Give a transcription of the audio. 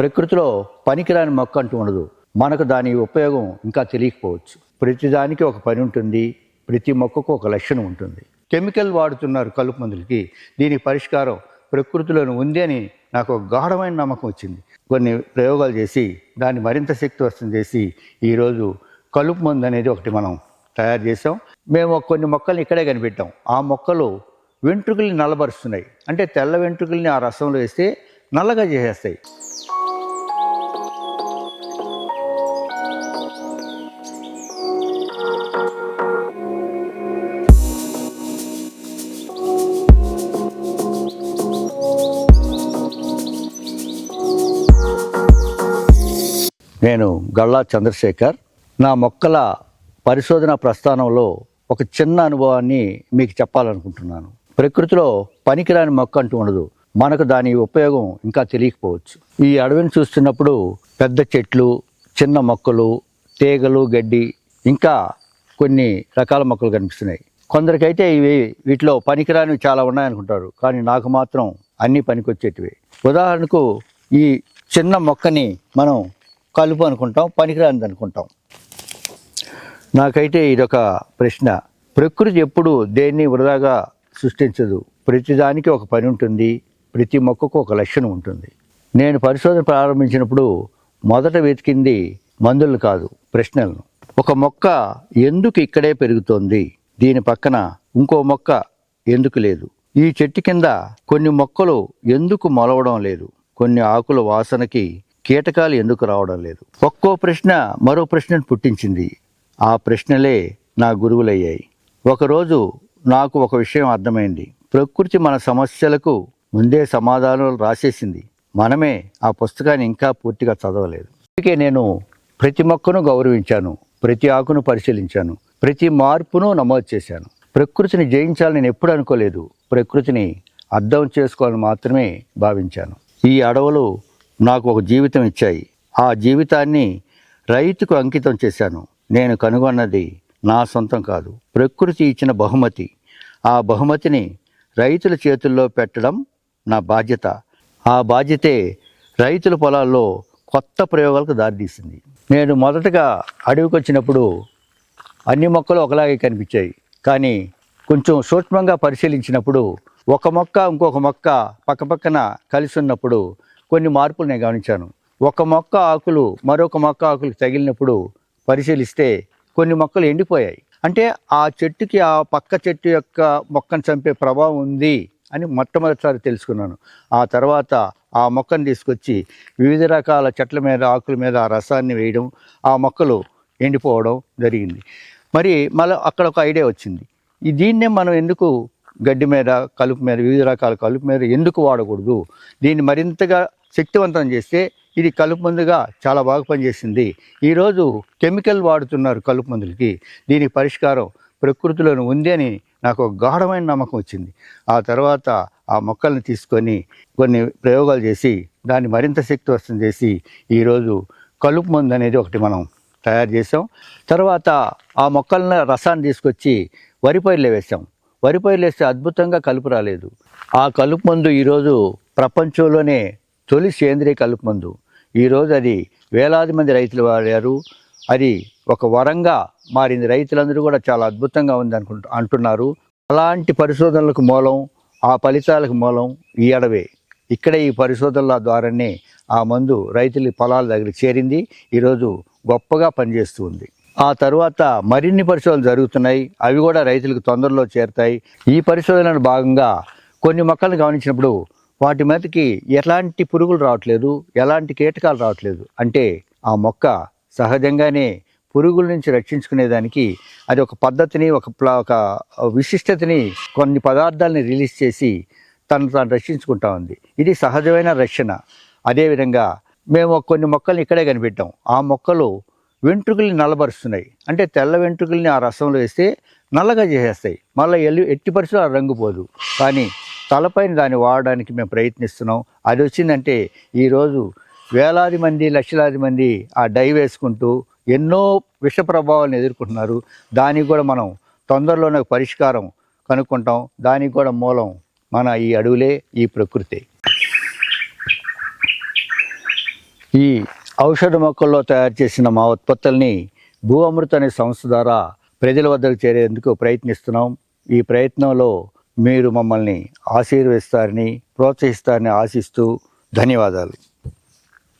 ప్రకృతిలో పనికిరాని మొక్క అంటూ ఉండదు. మనకు దాని ఉపయోగం ఇంకా తెలియకపోవచ్చు. ప్రతిదానికి ఒక పని ఉంటుంది, ప్రతి మొక్కకు ఒక లక్షణం ఉంటుంది. కెమికల్ వాడుతున్నారు కలుపు మందులకి, దీని పరిష్కారం ప్రకృతిలోనే ఉంది అని నాకు ఒక గాఢమైన నమ్మకం వచ్చింది. కొన్ని ప్రయోగాలు చేసి దాన్ని మరింత శక్తివంతం చేసి ఈరోజు కలుపు మందు అనేది ఒకటి మనం తయారు చేసాం. మేము కొన్ని మొక్కల్ని ఇక్కడే కనిపెట్టాం. ఆ మొక్కలు వెంట్రుకల్ని నల్లబరుస్తున్నాయి. అంటే తెల్ల వెంట్రుకల్ని ఆ రసంలో వేస్తే నల్లగా చేసేస్తాయి. నేను గళ్ళా చంద్రశేఖర్. నా మొక్కల పరిశోధన ప్రస్థానంలో ఒక చిన్న అనుభవాన్ని మీకు చెప్పాలనుకుంటున్నాను. ప్రకృతిలో పనికిరాని మొక్క అంటూ ఉండదు. మనకు దాని ఉపయోగం ఇంకా తెలియకపోవచ్చు. ఈ అడవిని చూస్తున్నప్పుడు పెద్ద చెట్లు, చిన్న మొక్కలు, తీగలు, గడ్డి, ఇంకా కొన్ని రకాల మొక్కలు కనిపిస్తున్నాయి. కొందరికైతే వీటిలో పనికిరానివి చాలా ఉన్నాయనుకుంటారు, కానీ నాకు మాత్రం అన్నీ పనికొచ్చేటివి. ఉదాహరణకు ఈ చిన్న మొక్కని మనం కలుపు అనుకుంటాం, పనికిరానిది అనుకుంటాం. నాకైతే ఇదొక ప్రశ్న. ప్రకృతి ఎప్పుడు దేన్ని వృధాగా సృష్టించదు. ప్రతిదానికి ఒక పని ఉంటుంది, ప్రతి మొక్కకు ఒక లక్షణం ఉంటుంది. నేను పరిశోధన ప్రారంభించినప్పుడు మొదట వెతికింది మందులు కాదు, ప్రశ్నలను. ఒక మొక్క ఎందుకు ఇక్కడే పెరుగుతోంది? దీని పక్కన ఇంకో మొక్క ఎందుకు లేదు? ఈ చెట్టు కింద కొన్ని మొక్కలు ఎందుకు మొలవడం లేదు? కొన్ని ఆకుల వాసనకి కీటకాలు ఎందుకు రావడం లేదు? ఒక్కో ప్రశ్న మరో ప్రశ్నను పుట్టించింది. ఆ ప్రశ్నలే నా గురువులయ్యాయి. ఒకరోజు నాకు ఒక విషయం అర్థమైంది. ప్రకృతి మన సమస్యలకు ముందే సమాధానాలు రాసేసింది. మనమే ఆ పుస్తకాన్ని ఇంకా పూర్తిగా చదవలేదు. అందుకే నేను ప్రతి మొక్కను గౌరవించాను, ప్రతి ఆకును పరిశీలించాను, ప్రతి మార్పును నమోదు చేశాను. ప్రకృతిని జయించాలని నేను ఎప్పుడు అనుకోలేదు. ప్రకృతిని అర్థం చేసుకోవాలని మాత్రమే భావించాను. ఈ అడవులు నాకు ఒక జీవితం ఇచ్చాయి. ఆ జీవితాన్ని రైతుకు అంకితం చేశాను. నేను కనుగొన్నది నా సొంతం కాదు, ప్రకృతి ఇచ్చిన బహుమతి. ఆ బహుమతిని రైతుల చేతుల్లో పెట్టడం నా బాధ్యత. ఆ బాధ్యతే రైతుల పొలాల్లో కొత్త ప్రయోగాలకు దారితీసింది. నేను మొదటగా అడవికి వచ్చినప్పుడు అన్ని మొక్కలు ఒకలాగే కనిపించాయి. కానీ కొంచెం సూక్ష్మంగా పరిశీలించినప్పుడు ఒక మొక్క ఇంకొక మొక్క పక్కపక్కన కలిసి ఉన్నప్పుడు కొన్ని మార్పులు నేను గమనించాను. ఒక మొక్క ఆకులు మరొక మొక్క ఆకులు తగిలినప్పుడు పరిశీలిస్తే కొన్ని మొక్కలు ఎండిపోయాయి. అంటే ఆ చెట్టుకి ఆ పక్క చెట్టు యొక్క మొక్కను చంపే ప్రభావం ఉంది అని మొట్టమొదటిసారి తెలుసుకున్నాను. ఆ తర్వాత ఆ మొక్కను తీసుకొచ్చి వివిధ రకాల చెట్ల మీద, ఆకుల మీద ఆ రసాన్ని వేయడం, ఆ మొక్కలు ఎండిపోవడం జరిగింది. మరి మళ్ళీ అక్కడ ఒక ఐడియా వచ్చింది. దీన్నే మనం ఎందుకు గడ్డి మీద, కలుపు మీద, వివిధ రకాల కలుపు మీద ఎందుకు వాడకూడదు? దీన్ని మరింతగా శక్తివంతం చేస్తే ఇది కలుపు మందుగా చాలా బాగా పనిచేసింది. ఈరోజు కెమికల్ వాడుతున్నారు కలుపు మందులకి, దీని పరిష్కారం ప్రకృతిలోనే ఉంది అని నాకు ఒక గాఢమైన నమ్మకం వచ్చింది. ఆ తర్వాత ఆ మొక్కల్ని తీసుకొని కొన్ని ప్రయోగాలు చేసి దాన్ని మరింత శక్తివంతం చేసి ఈరోజు కలుపు మందు అనేది ఒకటి మనం తయారు చేసాం. తర్వాత ఆ మొక్కల రసాన్ని తీసుకొచ్చి వరి పైర్లు వేసాం. వరి పైర్లు వేస్తే అద్భుతంగా కలుపు రాలేదు. ఆ కలుపు మందు ఈరోజు ప్రపంచంలోనే తొలి సేంద్రియ కలుపు మందు. ఈరోజు అది వేలాది మంది రైతులు వాడారు. అది ఒక వరంగా మారింది. రైతులందరూ కూడా చాలా అద్భుతంగా ఉంది అంటున్నారు. అలాంటి పరిశోధనలకు మూలం, ఆ ఫలితాలకు మూలం ఈ అడవే. ఇక్కడే ఈ పరిశోధనల ద్వారానే ఆ మందు రైతుల పొలాల దగ్గర చేరింది. ఈరోజు గొప్పగా పనిచేస్తూ ఉంది. ఆ తర్వాత మరిన్ని పరిశోధనలు జరుగుతున్నాయి. అవి కూడా రైతులకు తొందరలో చేరుతాయి. ఈ పరిశోధనలో భాగంగా కొన్ని మొక్కలను గమనించినప్పుడు వాటి మీదకి ఎలాంటి పురుగులు రావట్లేదు, ఎలాంటి కీటకాలు రావట్లేదు. అంటే ఆ మొక్క సహజంగానే పురుగుల నుంచి రక్షించుకునేదానికి అది ఒక పద్ధతిని, ఒక విశిష్టతని, కొన్ని పదార్థాలని రిలీజ్ చేసి తను రక్షించుకుంటా ఉంది. ఇది సహజమైన రక్షణ. అదేవిధంగా మేము కొన్ని మొక్కల్ని ఇక్కడే కనిపెట్టాం. ఆ మొక్కలు వెంట్రుకల్ని నల్లబరుస్తున్నాయి. అంటే తెల్ల వెంట్రుకల్ని ఆ రసంలో వేస్తే నల్లగా చేసేస్తాయి. మళ్ళీ ఎట్టి పరిస్థితుల్లో ఆ రంగు పోదు. కానీ తలపైన దాన్ని వాడడానికి మేము ప్రయత్నిస్తున్నాం. అది వచ్చిందంటే ఈరోజు వేలాది మంది, లక్షలాది మంది ఆ డై వేసుకుంటూ ఎన్నో విష ప్రభావాలను ఎదుర్కొంటున్నారు. దానికి కూడా మనం తొందరలోనే పరిష్కారం కనుక్కుంటాం. దానికి కూడా మూలం మన ఈ అడవులే, ఈ ప్రకృతి. ఈ ఔషధ మొక్కల్లో తయారు చేసిన మా ఉత్పత్తుల్ని భూ అమృత అనే సంస్థ ద్వారా ప్రజల వద్దకు చేరేందుకు ప్రయత్నిస్తున్నాం. ఈ ప్రయత్నంలో మీరు మమ్మల్ని ఆశీర్వదిస్తారని, ప్రోత్సహిస్తారని ఆశిస్తూ ధన్యవాదాలు.